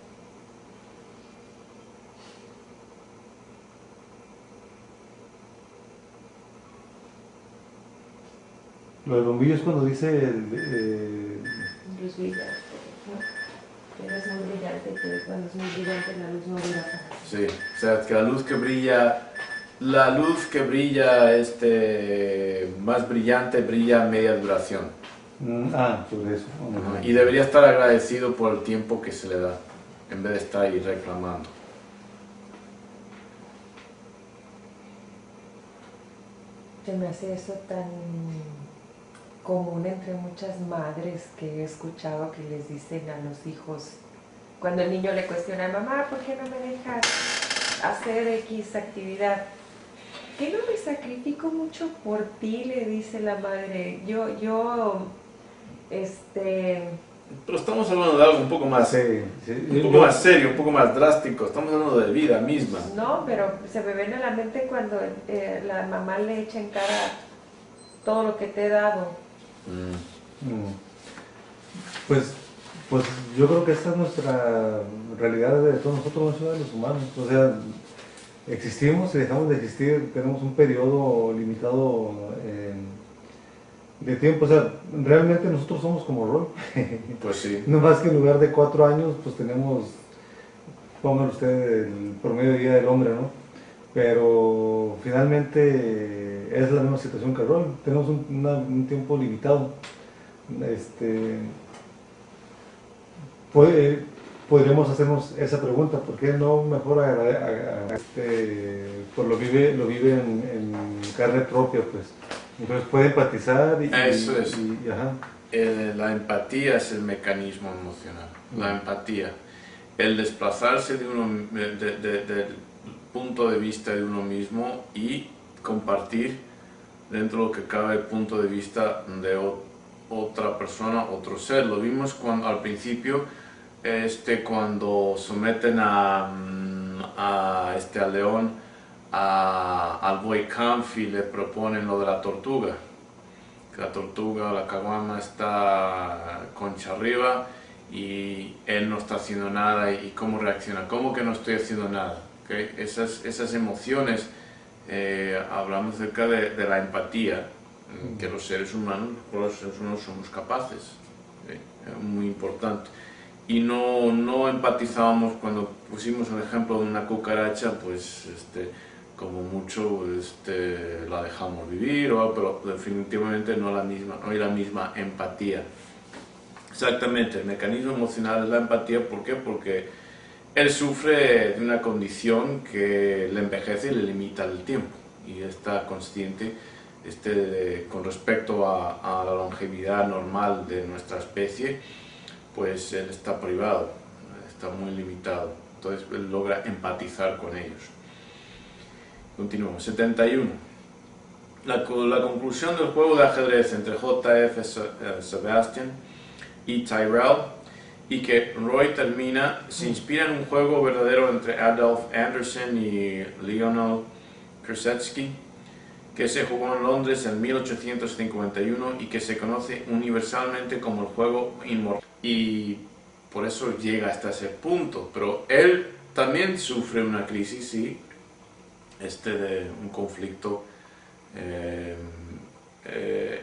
Speaker 2: Lo del bombillo es cuando dice
Speaker 3: Luz brillante, ¿no? Pero es muy brillante, que cuando es muy brillante la luz no dura.
Speaker 1: Sí, o sea, que la luz que brilla más brillante brilla a media duración.
Speaker 2: Por eso.
Speaker 1: Y debería estar agradecido por el tiempo que se le da, en vez de estar ahí reclamando.
Speaker 3: Se me hace eso tan común entre muchas madres que he escuchado que les dicen a los hijos, cuando el niño le cuestiona, mamá, ¿por qué no me dejas hacer X actividad? ¿qué no me sacrifico mucho por ti? Le dice la madre.
Speaker 1: Pero estamos hablando de algo un poco más,
Speaker 2: Sí, sí.
Speaker 1: un poco más serio, un poco más drástico. Estamos hablando de vida misma.
Speaker 3: No, pero se me viene a la mente cuando la mamá le echa en cara todo lo que te he dado.
Speaker 2: Pues yo creo que esta es nuestra realidad de todos nosotros, no de los humanos. O sea, existimos y dejamos de existir, tenemos un periodo limitado de tiempo. O sea, realmente nosotros somos como rol.
Speaker 1: Pues sí.
Speaker 2: No más que en lugar de 4 años, pues tenemos, póngale usted, el promedio de vida del hombre, ¿no? Pero finalmente es la misma situación que el rol. Tenemos un tiempo limitado. Podríamos hacernos esa pregunta: ¿por qué no mejor pues lo vive en carne propia? Pues entonces puede empatizar
Speaker 1: Eso es.
Speaker 2: Ajá.
Speaker 1: La empatía es el mecanismo emocional. La empatía, el desplazarse del punto de vista de uno mismo y compartir dentro de lo que cabe el punto de vista de otra persona, otro ser. Lo vimos al principio, cuando someten al león al Buey Kampf y le proponen lo de la tortuga. Que la tortuga, la caguama, está concha arriba y él no está haciendo nada. ¿Y cómo reacciona? ¿Cómo que no estoy haciendo nada? ¿Okay? Esas emociones, hablamos acerca de la empatía, que los seres humanos somos capaces. ¿Okay? Es muy importante. Y no empatizábamos cuando pusimos el ejemplo de una cucaracha, pues como mucho la dejamos vivir, pero definitivamente no hay la misma empatía. Exactamente, el mecanismo emocional es la empatía. ¿Por qué? Porque él sufre de una condición que le envejece y le limita el tiempo, y está consciente con respecto a la longevidad normal de nuestra especie, pues él está privado, está muy limitado. Entonces él logra empatizar con ellos. Continuamos. 71. La conclusión del juego de ajedrez entre J.F. Sebastian y Tyrrell, y que Roy termina, se inspira en un juego verdadero entre Adolf Anderssen y Lionel Krasetsky, que se jugó en Londres en 1851 y que se conoce universalmente como el juego inmortal. Y por eso llega hasta ese punto. Pero él también sufre una crisis, sí, de un conflicto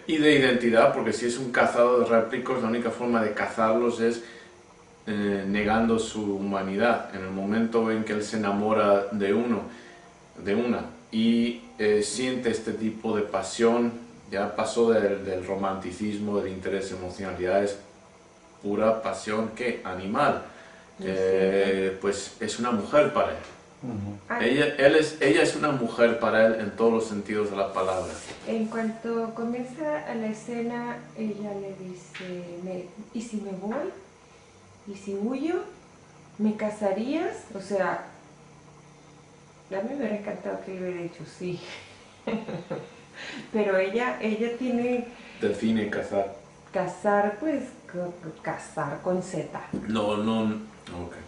Speaker 1: y de identidad, porque si es un cazador de réplicos, la única forma de cazarlos es negando su humanidad. En el momento en que él se enamora de una y siente este tipo de pasión, ya pasó del romanticismo, del interés emocional, ya es pura pasión, que animal. Pues es una mujer para él. Ella es una mujer para él en todos los sentidos de la palabra.
Speaker 3: En cuanto comienza la escena, ella le dice, ¿y si me voy? ¿Y si huyo? ¿Me casarías? O sea, a mí me hubiera encantado que le hubiera dicho sí. Pero ella tiene...
Speaker 1: Define cazar.
Speaker 3: Cazar, pues, cazar con Z.
Speaker 1: No, okay.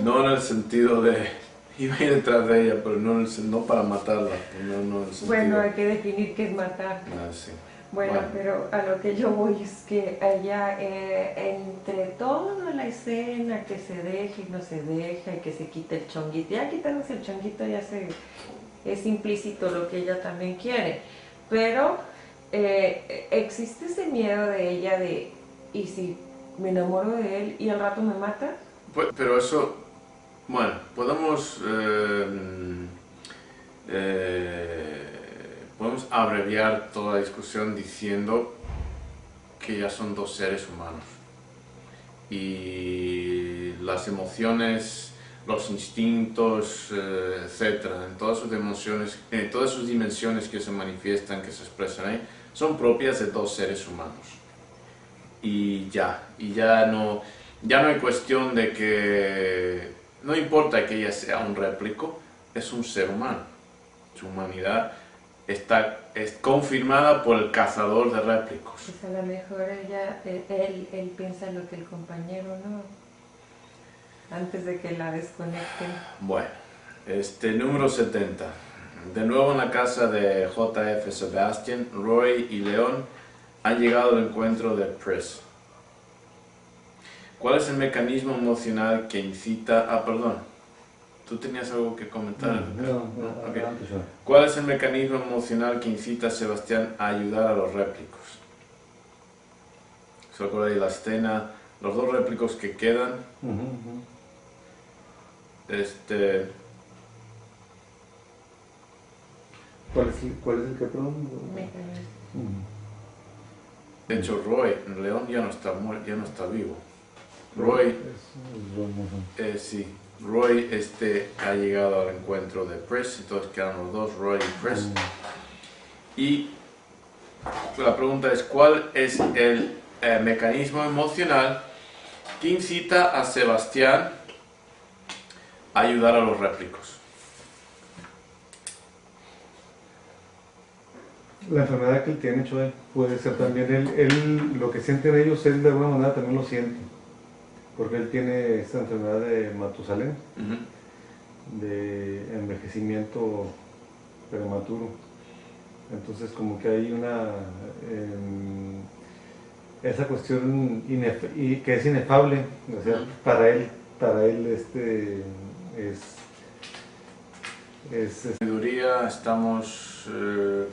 Speaker 1: No en el sentido de... Iba a ir detrás de ella, pero no para matarla.
Speaker 3: Bueno, hay que definir qué es matar.
Speaker 1: Sí.
Speaker 3: Bueno, pero a lo que yo voy es que allá, entre toda la escena, que se deja y no se deja, y que se quita el chonguito, ya quitándose el chonguito ya es implícito lo que ella también quiere. Pero existe ese miedo de ella de, ¿y si me enamoro de él y al rato me mata?
Speaker 1: Pero eso, bueno, podemos abreviar toda la discusión diciendo que ya son dos seres humanos y las emociones, los instintos, etcétera, en todas sus dimensiones que se manifiestan, que se expresan ahí, son propias de dos seres humanos. Y ya no hay cuestión de que, no importa que ella sea un réplico, es un ser humano. su humanidad es confirmada por el cazador de réplicos.
Speaker 3: Pues a lo mejor él piensa lo que el compañero no, antes de que la desconecten.
Speaker 1: Bueno, número 70. De nuevo en la casa de J.F. Sebastian, Roy y Leon han llegado al encuentro de Pris. ¿Cuál es el mecanismo emocional que incita a... Perdón, ¿tú tenías algo que comentar?
Speaker 2: No,
Speaker 1: Okay.
Speaker 2: adelante, señor.
Speaker 1: ¿Cuál es el mecanismo emocional que incita a Sebastián a ayudar a los réplicos? ¿Se acuerda de la escena? Los dos réplicos que quedan.
Speaker 2: ¿Cuál es el que perdón?
Speaker 1: De hecho, Roy, León ya no está muerto, ya no está vivo. Roy, sí, Roy ha llegado al encuentro de Pris, entonces quedan los dos, Roy y Pris. Y la pregunta es, ¿cuál es el mecanismo emocional que incita a Sebastián a ayudar a los réplicos?
Speaker 2: La enfermedad que él tiene, Choy, puede ser también, él lo que sienten ellos, él de alguna manera también lo siente, porque él tiene esta enfermedad de Matusalén, de envejecimiento prematuro. Entonces como que hay esa cuestión que es inefable, o sea, para él
Speaker 1: Sabiduría, estamos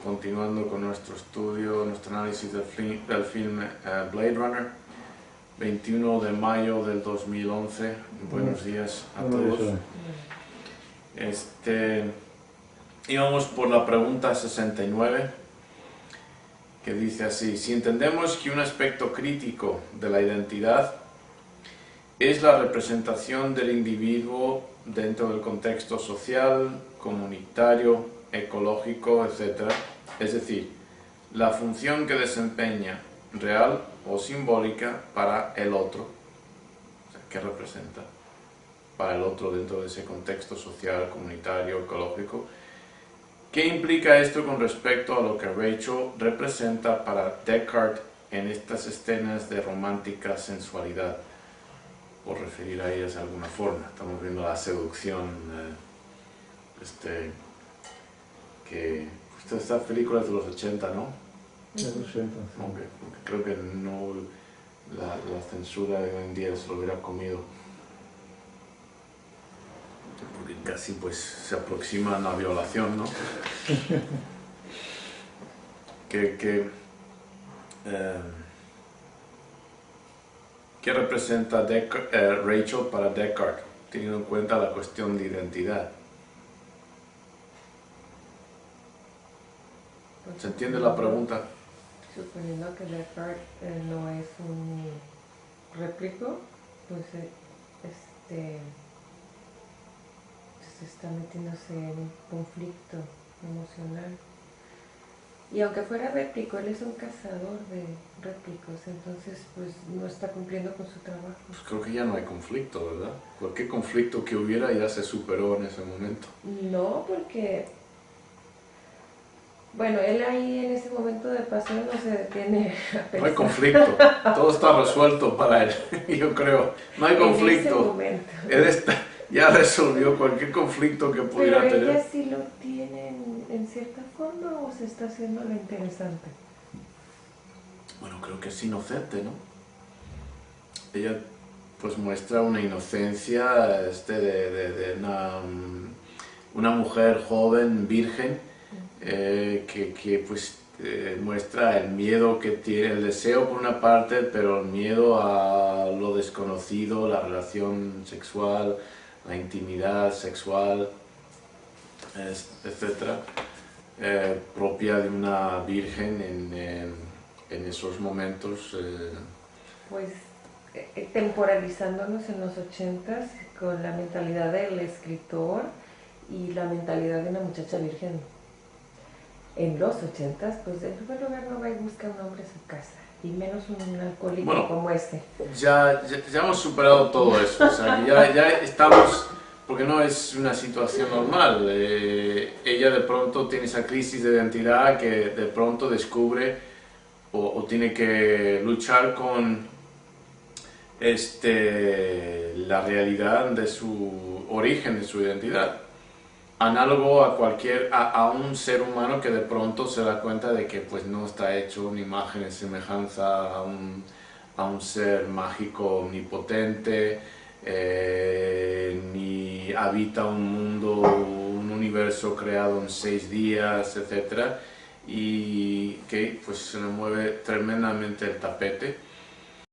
Speaker 1: continuando con nuestro estudio, nuestro análisis del film Blade Runner, 21 de mayo del 2011. Buenos días a todos. Y vamos por la pregunta 69, que dice así: si entendemos que un aspecto crítico de la identidad es la representación del individuo dentro del contexto social, comunitario, ecológico, etc., es decir, la función que desempeña real o simbólica para el otro, o sea, ¿qué representa para el otro dentro de ese contexto social, comunitario, ecológico? ¿Qué implica esto con respecto a lo que Rachel representa para Descartes en estas escenas de romántica sensualidad? Por referir a ellas de alguna forma. Estamos viendo la seducción, que esta película es de los 80, ¿no?
Speaker 2: De los 80, sí.
Speaker 1: Aunque creo que no, la censura de hoy en día se lo hubiera comido, porque casi pues se aproxima a una violación, ¿no? ¿Qué representa Rachel para Descartes, teniendo en cuenta la cuestión de identidad? ¿Se entiende la pregunta?
Speaker 3: Suponiendo que Descartes no es un réplico, pues está metiéndose en un conflicto emocional. Y aunque fuera réplico, él es un cazador de réplicos, entonces pues no está cumpliendo con su trabajo.
Speaker 1: Pues creo que ya no hay conflicto, ¿verdad? Cualquier conflicto que hubiera ya se superó en ese momento.
Speaker 3: No, porque... Bueno, él ahí en ese momento de pasión no se detiene a pensar.
Speaker 1: No hay conflicto, todo está resuelto para él, yo creo. No hay conflicto.
Speaker 3: En ese momento.
Speaker 1: Él ya resolvió cualquier conflicto que pudiera
Speaker 3: Pero
Speaker 1: tener.
Speaker 3: ella sí lo tiene en cierta forma, o se está haciendo lo interesante.
Speaker 1: Bueno, creo que es inocente, ¿no? Ella pues muestra una inocencia de una mujer joven, virgen, que pues muestra el miedo que tiene, el deseo por una parte, pero el miedo a lo desconocido, la relación sexual, la intimidad sexual, etc., propia de una virgen en esos momentos.
Speaker 3: Pues temporalizándonos en los 80s con la mentalidad del escritor y la mentalidad de una muchacha virgen. En los 80s, pues en primer lugar no va y busca a un hombre a su casa, y menos un alcohólico como este.
Speaker 1: Ya hemos superado todo eso, o sea, ya estamos porque no es una situación normal. Ella de pronto tiene esa crisis de identidad que de pronto descubre o tiene que luchar con la realidad de su origen, de su identidad. Análogo a un ser humano que de pronto se da cuenta de que pues no está hecho una imagen y semejanza a un ser mágico omnipotente, ni habita un mundo, un universo creado en 6 días, etc. Y que pues se le mueve tremendamente el tapete.